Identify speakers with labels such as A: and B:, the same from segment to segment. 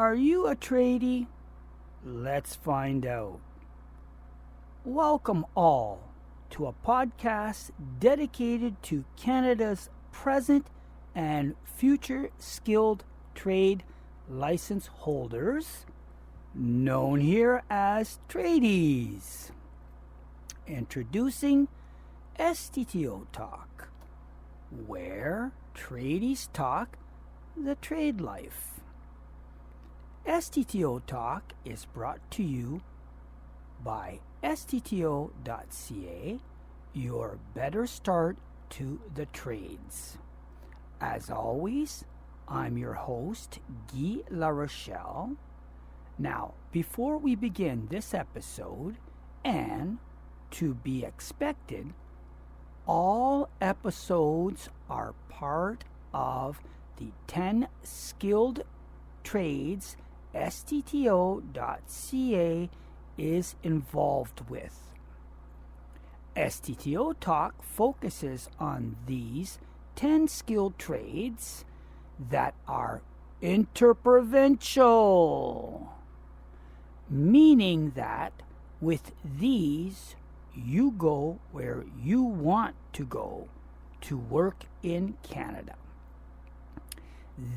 A: Are you a tradie? Let's find out. Welcome all to a podcast dedicated to Canada's present and future skilled trade license holders, known here as tradies. Introducing STTO Talk, where tradies talk the trade life. STTO Talk is brought to you by sttotalkep6, your better start to the trades. As always, I'm your host, Guy La Rochelle. Now, before we begin this episode, and to be expected, all episodes are part of the 10 skilled trades stto.ca is involved with. STTO Talk focuses on these 10 skilled trades that are interprovincial, meaning that with these you go where you want to go to work in Canada.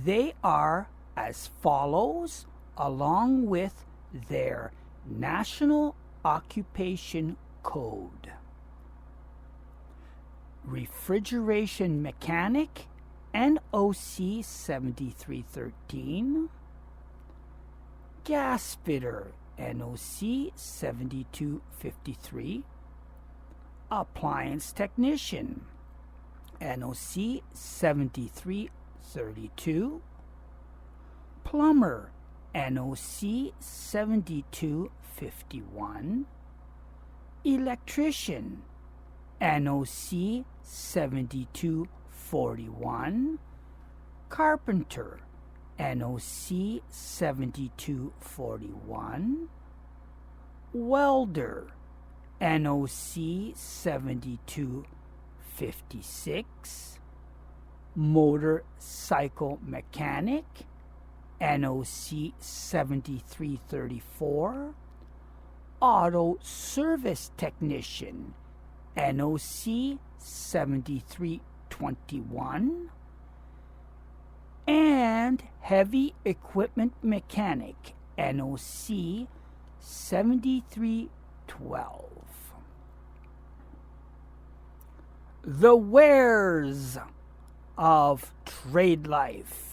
A: They are as follows, along with their National Occupation Code: Refrigeration Mechanic, NOC 7313, Gas Fitter, NOC 7253, Appliance Technician, NOC 7332, Plumber, NOC 7251, Electrician, NOC 7241, Carpenter, NOC 7241, Welder, NOC 7256, Motorcycle Mechanic, NOC 7334, Auto Service Technician, NOC 7321, and Heavy Equipment Mechanic, NOC 7312. The wares of trade life.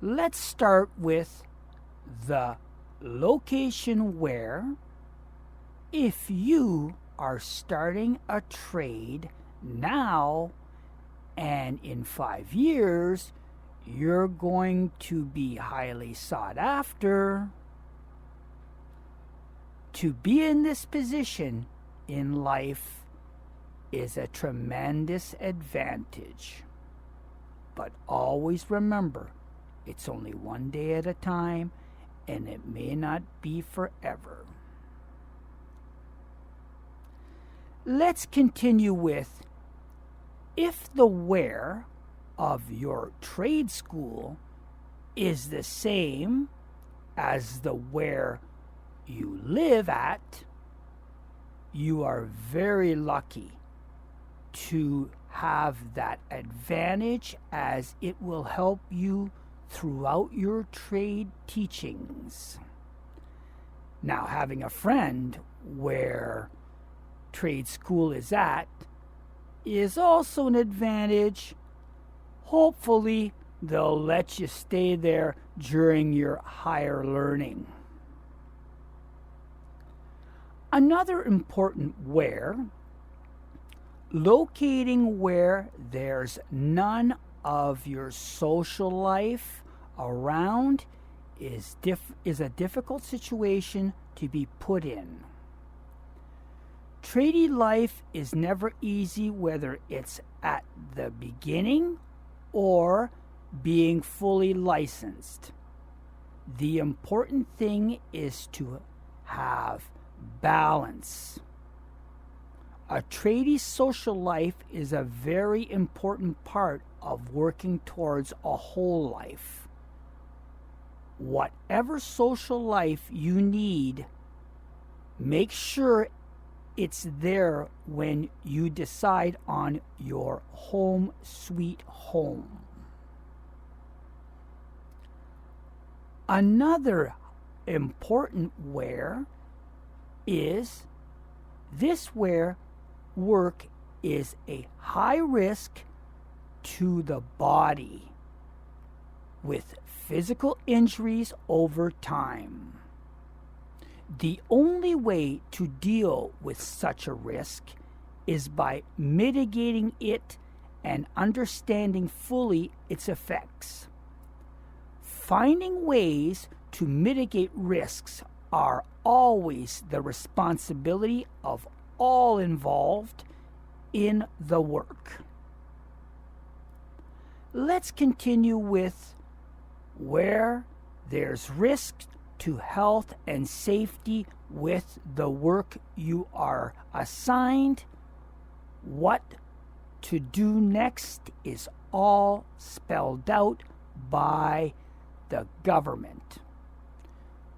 A: Let's start with the location where, if you are starting a trade now and in 5 years, you're going to be highly sought after. To be in this position in life is a tremendous advantage. But always remember, it's only one day at a time, and it may not be forever. Let's continue with, if the where of your trade school is the same as the where you live at, you are very lucky to have that advantage, as it will help you throughout your trade teachings. Now, having a friend where trade school is at is also an advantage. Hopefully, they'll let you stay there during your higher learning. Another important where, locating where there's none of your social life around is a difficult situation to be put in. Tradie life is never easy, whether it's at the beginning or being fully licensed. The important thing is to have balance. A tradie's social life is a very important part of working towards a whole life. whatever social life you need, make sure it's there when you decide on your home sweet home. Another important where is this where work is a high risk to the body with physical injuries over time. The only way to deal with such a risk is by mitigating it and understanding fully its effects. Finding ways to mitigate risks are always the responsibility of all involved in the work. Let's continue with where there's risk to health and safety with the work you are assigned. What to do next is all spelled out by the government.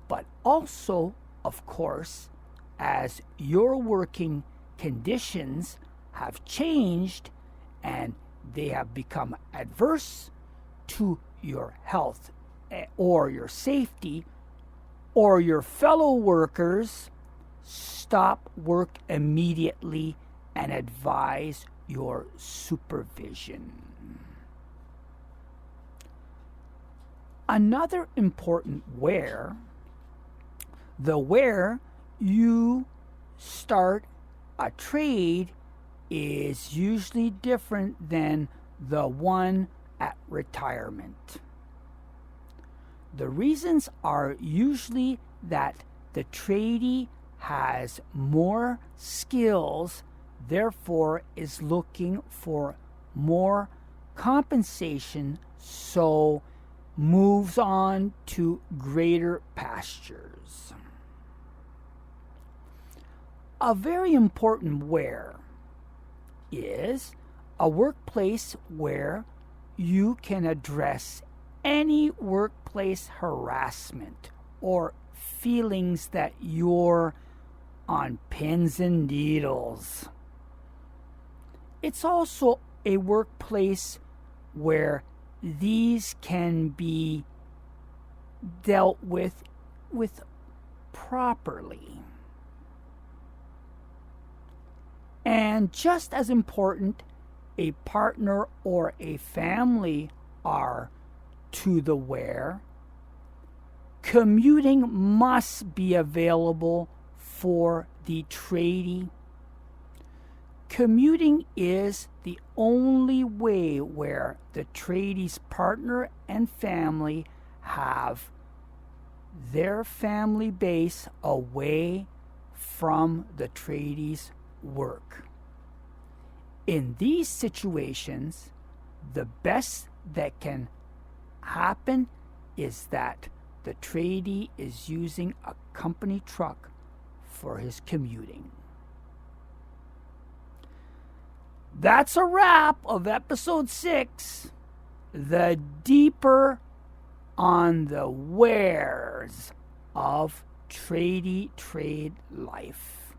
A: But also, of course, as your working conditions have changed and they have become adverse to your health or your safety or your fellow workers, stop work immediately and advise your supervision. Another important where, the where you start a trade is usually different than the one at retirement. The reasons are usually that the tradie has more skills, therefore is looking for more compensation, so moves on to greater pastures. A very important where is a workplace where you can address any workplace harassment or feelings that you're on pins and needles. It's also a workplace where these can be dealt with properly. And just as important, a partner or a family are to the where. Commuting must be available for the tradie. Commuting is the only way where the tradie's partner and family have their family base away from the tradie's work. In these situations, the best that can happen is that the tradie is using a company truck for his commuting. That's a wrap of episode 6, the deeper on the wheres of tradie trade life.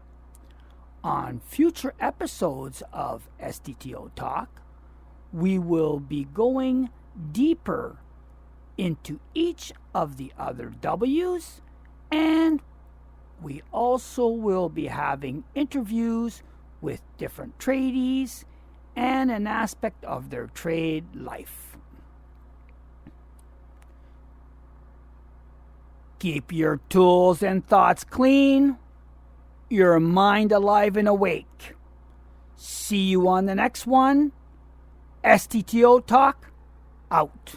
A: On future episodes of STTO Talk, we will be going deeper into each of the other W's, and we also will be having interviews with different tradies and an aspect of their trade life. Keep your tools and thoughts clean, your mind alive and awake. See you on the next one. STTO Talk, out.